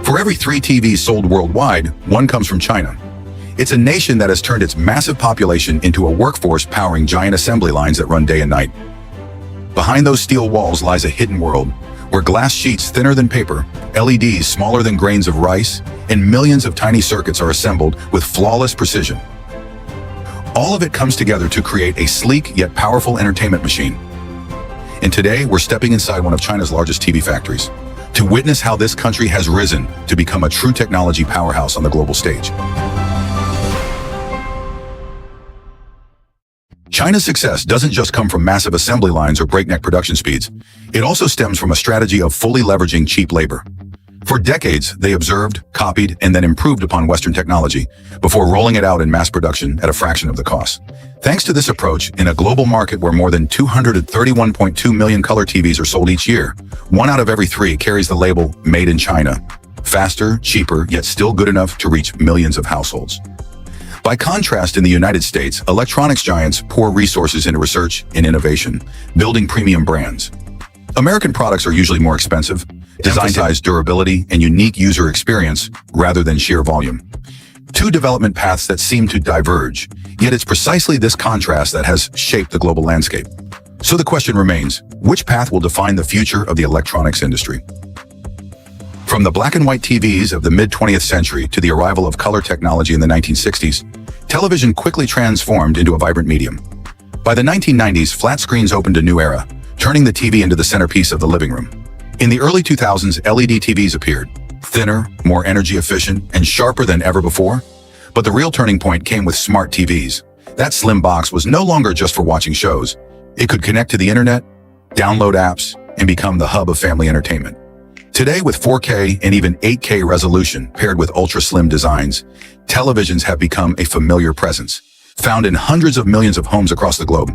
For every 3 TVs sold worldwide, 1 comes from China. It's a nation that has turned its massive population into a workforce powering giant assembly lines that run day and night. Behind those steel walls lies a hidden world, where glass sheets thinner than paper, LEDs smaller than grains of rice, and millions of tiny circuits are assembled with flawless precision. All of it comes together to create a sleek yet powerful entertainment machine. And today, we're stepping inside one of China's largest TV factories to witness how this country has risen to become a true technology powerhouse on the global stage. China's success doesn't just come from massive assembly lines or breakneck production speeds. It also stems from a strategy of fully leveraging cheap labor. For decades, they observed, copied, and then improved upon Western technology before rolling it out in mass production at a fraction of the cost. Thanks to this approach, in a global market where more than 231.2 million color TVs are sold each year, 1 out of every 3 carries the label Made in China. Faster, cheaper, yet still good enough to reach millions of households. By contrast, in the United States, electronics giants pour resources into research and innovation, building premium brands. American products are usually more expensive, designed to emphasize durability and unique user experience rather than sheer volume. 2 development paths that seem to diverge, yet it's precisely this contrast that has shaped the global landscape. So the question remains, which path will define the future of the electronics industry? From the black and white TVs of the mid-20th century to the arrival of color technology in the 1960s, television quickly transformed into a vibrant medium. By the 1990s, flat screens opened a new era, turning the TV into the centerpiece of the living room. In the early 2000s, LED TVs appeared, thinner, more energy efficient, and sharper than ever before. But the real turning point came with smart TVs. That slim box was no longer just for watching shows. It could connect to the internet, download apps, and become the hub of family entertainment. Today, with 4K and even 8K resolution paired with ultra-slim designs, televisions have become a familiar presence, found in hundreds of millions of homes across the globe.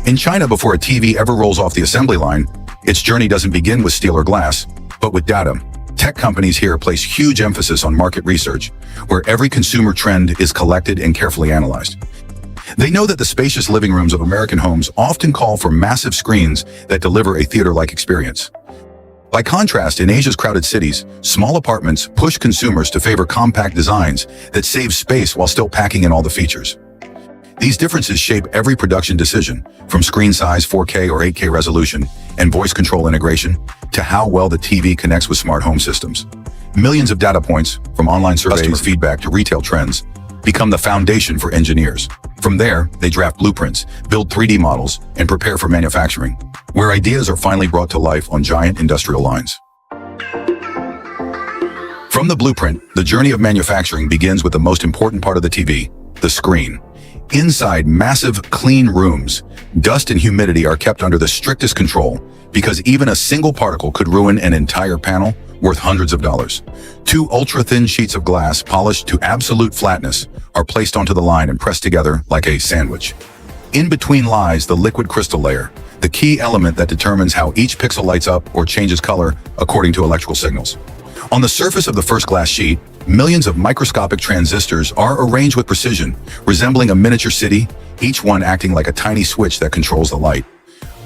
In China, before a TV ever rolls off the assembly line, its journey doesn't begin with steel or glass, but with data. Tech companies here place huge emphasis on market research, where every consumer trend is collected and carefully analyzed. They know that the spacious living rooms of American homes often call for massive screens that deliver a theater-like experience. By contrast, in Asia's crowded cities, small apartments push consumers to favor compact designs that save space while still packing in all the features. These differences shape every production decision, from screen size, 4K or 8K resolution, and voice control integration, to how well the TV connects with smart home systems. Millions of data points, from online surveys, customer feedback to retail trends, become the foundation for engineers. From there, they draft blueprints, build 3D models, and prepare for manufacturing, where ideas are finally brought to life on giant industrial lines. From the blueprint, the journey of manufacturing begins with the most important part of the TV, the screen. Inside massive, clean rooms, dust and humidity are kept under the strictest control because even a single particle could ruin an entire panel worth hundreds of dollars. 2 ultra-thin sheets of glass polished to absolute flatness are placed onto the line and pressed together like a sandwich. In between lies the liquid crystal layer, the key element that determines how each pixel lights up or changes color according to electrical signals. On the surface of the first glass sheet, millions of microscopic transistors are arranged with precision, resembling a miniature city, each one acting like a tiny switch that controls the light.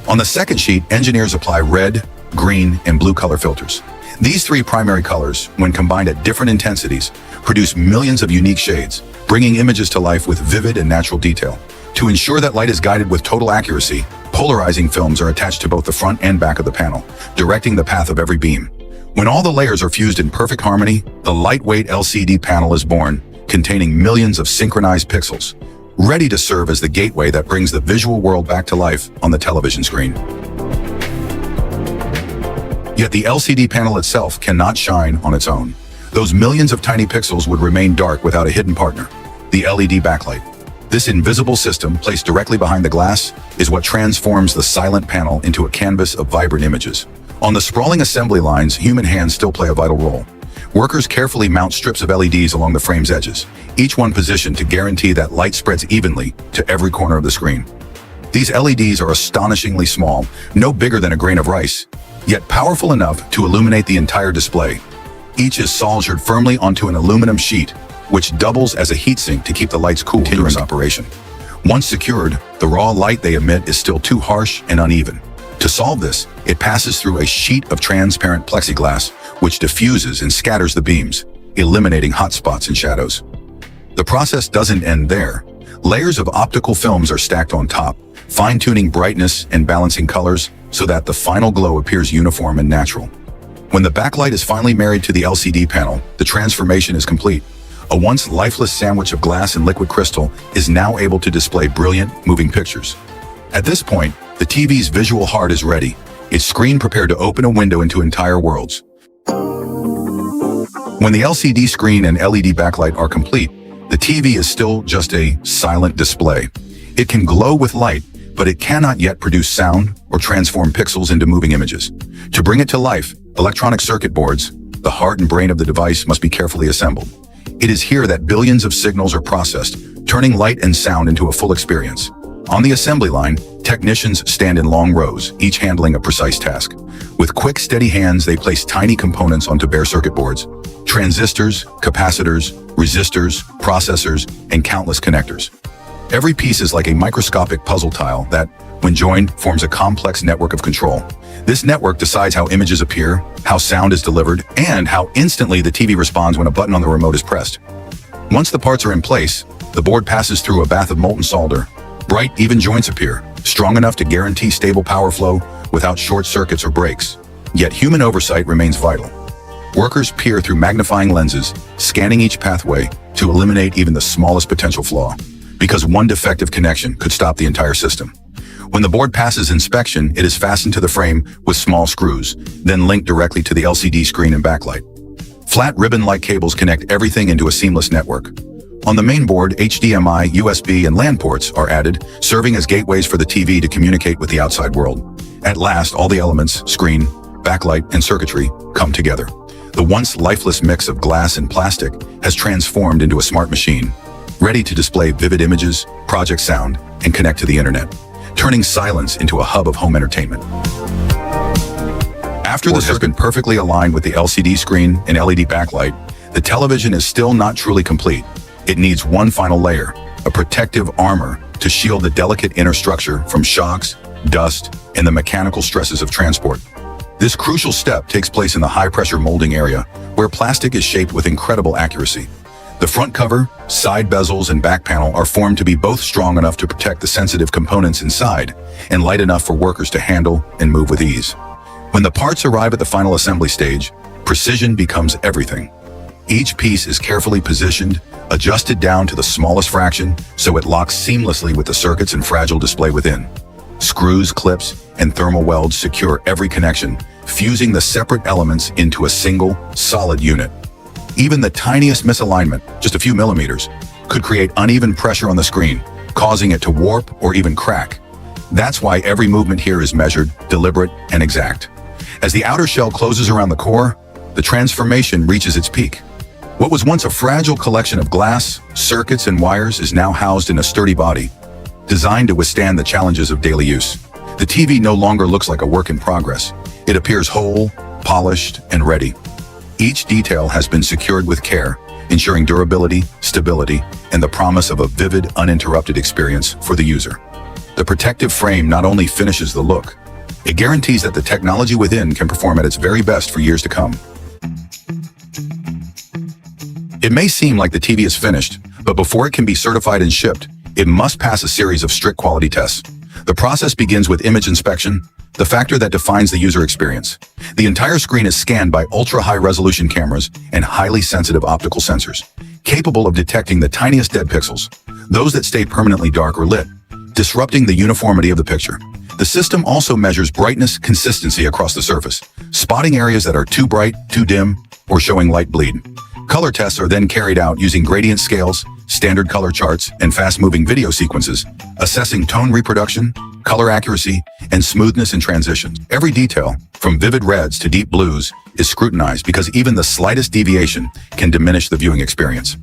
On the second sheet, engineers apply red, green, and blue color filters. These 3 primary colors, when combined at different intensities, produce millions of unique shades, bringing images to life with vivid and natural detail. To ensure that light is guided with total accuracy, polarizing films are attached to both the front and back of the panel, directing the path of every beam. When all the layers are fused in perfect harmony, the lightweight LCD panel is born, containing millions of synchronized pixels, ready to serve as the gateway that brings the visual world back to life on the television screen. Yet the LCD panel itself cannot shine on its own. Those millions of tiny pixels would remain dark without a hidden partner, the LED backlight. This invisible system, placed directly behind the glass, is what transforms the silent panel into a canvas of vibrant images. On the sprawling assembly lines, human hands still play a vital role. Workers carefully mount strips of LEDs along the frame's edges, each one positioned to guarantee that light spreads evenly to every corner of the screen. These LEDs are astonishingly small, no bigger than a grain of rice, yet powerful enough to illuminate the entire display. Each is soldered firmly onto an aluminum sheet, which doubles as a heatsink to keep the lights cool during operation. Once secured, the raw light they emit is still too harsh and uneven. To solve this, it passes through a sheet of transparent plexiglass, which diffuses and scatters the beams, eliminating hot spots and shadows. The process doesn't end there. Layers of optical films are stacked on top, fine-tuning brightness and balancing colors so that the final glow appears uniform and natural. When the backlight is finally married to the LCD panel, the transformation is complete. A once lifeless sandwich of glass and liquid crystal is now able to display brilliant, moving pictures. At this point, the TV's visual heart is ready, its screen prepared to open a window into entire worlds. When the LCD screen and LED backlight are complete, the TV is still just a silent display. It can glow with light, but it cannot yet produce sound or transform pixels into moving images. To bring it to life, electronic circuit boards, the heart and brain of the device, must be carefully assembled. It is here that billions of signals are processed, turning light and sound into a full experience. On the assembly line, technicians stand in long rows, each handling a precise task. With quick, steady hands, they place tiny components onto bare circuit boards: transistors, capacitors, resistors, processors, and countless connectors. Every piece is like a microscopic puzzle tile that, when joined, forms a complex network of control. This network decides how images appear, how sound is delivered, and how instantly the TV responds when a button on the remote is pressed. Once the parts are in place, the board passes through a bath of molten solder. Bright, even joints appear, strong enough to guarantee stable power flow without short circuits or breaks. Yet human oversight remains vital. Workers peer through magnifying lenses, scanning each pathway to eliminate even the smallest potential flaw, because one defective connection could stop the entire system. When the board passes inspection, it is fastened to the frame with small screws, then linked directly to the LCD screen and backlight. Flat ribbon-like cables connect everything into a seamless network. On the main board, HDMI, USB, and LAN ports are added, serving as gateways for the TV to communicate with the outside world. At last, all the elements, screen, backlight, and circuitry, come together. The once lifeless mix of glass and plastic has transformed into a smart machine, ready to display vivid images, project sound, and connect to the internet, turning silence into a hub of home entertainment. After this has been perfectly aligned with the LCD screen and LED backlight, the television is still not truly complete. It needs one final layer, a protective armor to shield the delicate inner structure from shocks, dust, and the mechanical stresses of transport. This crucial step takes place in the high-pressure molding area, where plastic is shaped with incredible accuracy. The front cover, side bezels, and back panel are formed to be both strong enough to protect the sensitive components inside and light enough for workers to handle and move with ease. When the parts arrive at the final assembly stage, precision becomes everything. Each piece is carefully positioned, adjusted down to the smallest fraction so it locks seamlessly with the circuits and fragile display within. Screws, clips, and thermal welds secure every connection, fusing the separate elements into a single, solid unit. Even the tiniest misalignment, just a few millimeters, could create uneven pressure on the screen, causing it to warp or even crack. That's why every movement here is measured, deliberate, and exact. As the outer shell closes around the core, the transformation reaches its peak. What was once a fragile collection of glass, circuits, and wires is now housed in a sturdy body, designed to withstand the challenges of daily use. The TV no longer looks like a work in progress. It appears whole, polished, and ready. Each detail has been secured with care, ensuring durability, stability, and the promise of a vivid, uninterrupted experience for the user. The protective frame not only finishes the look, it guarantees that the technology within can perform at its very best for years to come. It may seem like the TV is finished, but before it can be certified and shipped, it must pass a series of strict quality tests. The process begins with image inspection, the factor that defines the user experience. The entire screen is scanned by ultra-high-resolution cameras and highly sensitive optical sensors, capable of detecting the tiniest dead pixels, those that stay permanently dark or lit, disrupting the uniformity of the picture. The system also measures brightness consistency across the surface, spotting areas that are too bright, too dim, or showing light bleed. Color tests are then carried out using gradient scales, standard color charts, and fast-moving video sequences, assessing tone reproduction, color accuracy, and smoothness in transitions. Every detail, from vivid reds to deep blues, is scrutinized because even the slightest deviation can diminish the viewing experience.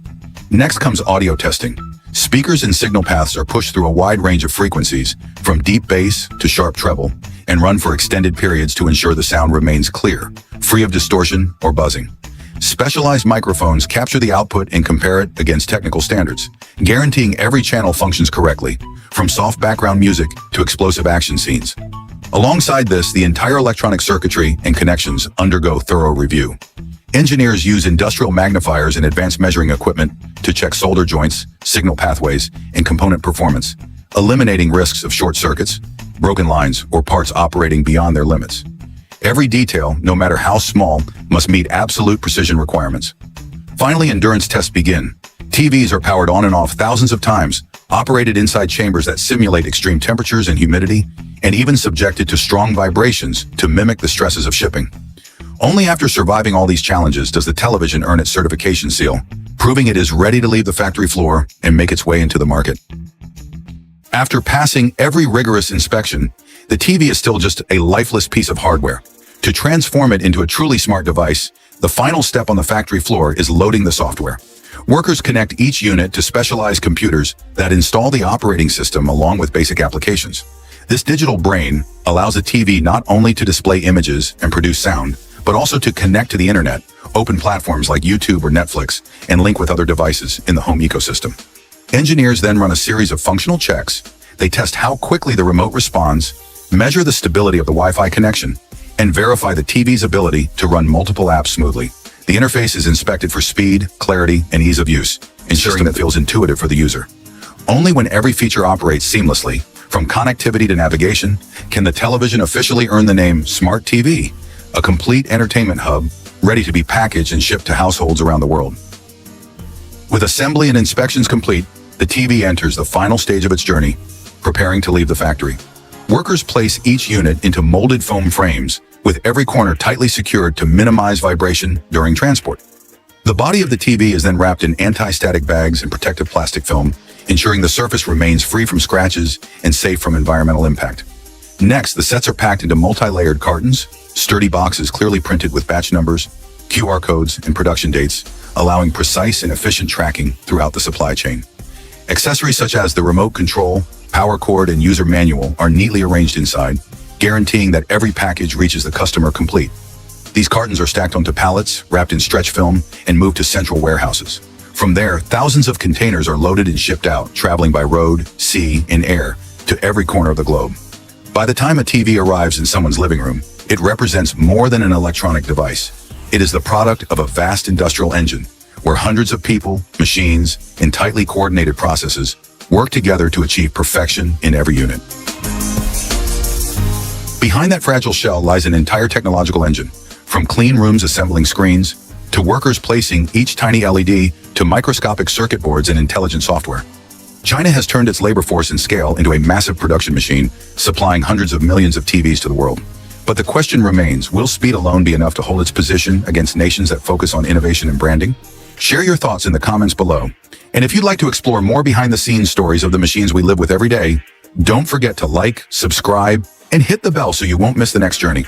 Next comes audio testing. Speakers and signal paths are pushed through a wide range of frequencies, from deep bass to sharp treble, and run for extended periods to ensure the sound remains clear, free of distortion or buzzing. Specialized microphones capture the output and compare it against technical standards, guaranteeing every channel functions correctly, from soft background music to explosive action scenes. Alongside this, the entire electronic circuitry and connections undergo thorough review. Engineers use industrial magnifiers and advanced measuring equipment to check solder joints, signal pathways, and component performance, eliminating risks of short circuits, broken lines, or parts operating beyond their limits. Every detail, no matter how small, must meet absolute precision requirements. Finally, endurance tests begin. TVs are powered on and off thousands of times, operated inside chambers that simulate extreme temperatures and humidity, and even subjected to strong vibrations to mimic the stresses of shipping. Only after surviving all these challenges does the television earn its certification seal, proving it is ready to leave the factory floor and make its way into the market. After passing every rigorous inspection, the TV is still just a lifeless piece of hardware. To transform it into a truly smart device, the final step on the factory floor is loading the software. Workers connect each unit to specialized computers that install the operating system along with basic applications. This digital brain allows a TV not only to display images and produce sound, but also to connect to the internet, open platforms like YouTube or Netflix, and link with other devices in the home ecosystem. Engineers then run a series of functional checks. They test how quickly the remote responds, measure the stability of the Wi-Fi connection, and verify the TV's ability to run multiple apps smoothly. The interface is inspected for speed, clarity, and ease of use, ensuring that it feels intuitive for the user. Only when every feature operates seamlessly, from connectivity to navigation, can the television officially earn the name Smart TV, a complete entertainment hub ready to be packaged and shipped to households around the world. With assembly and inspections complete, the TV enters the final stage of its journey, preparing to leave the factory. Workers place each unit into molded foam frames, with every corner tightly secured to minimize vibration during transport. The body of the TV is then wrapped in anti-static bags and protective plastic film, ensuring the surface remains free from scratches and safe from environmental impact. Next, the sets are packed into multi-layered cartons, sturdy boxes clearly printed with batch numbers, QR codes, and production dates, allowing precise and efficient tracking throughout the supply chain. Accessories such as the remote control, power cord, and user manual are neatly arranged inside, guaranteeing that every package reaches the customer complete. These cartons are stacked onto pallets, wrapped in stretch film, and moved to central warehouses. From there, thousands of containers are loaded and shipped out, traveling by road, sea, and air to every corner of the globe. By the time a TV arrives in someone's living room, it represents more than an electronic device. It is the product of a vast industrial engine, where hundreds of people, machines, and tightly coordinated processes work together to achieve perfection in every unit. Behind that fragile shell lies an entire technological engine, from clean rooms assembling screens, to workers placing each tiny LED, to microscopic circuit boards and intelligent software. China has turned its labor force and scale into a massive production machine, supplying hundreds of millions of TVs to the world. But the question remains, will speed alone be enough to hold its position against nations that focus on innovation and branding? Share your thoughts in the comments below. And if you'd like to explore more behind-the-scenes stories of the machines we live with every day, don't forget to like, subscribe, and hit the bell so you won't miss the next journey.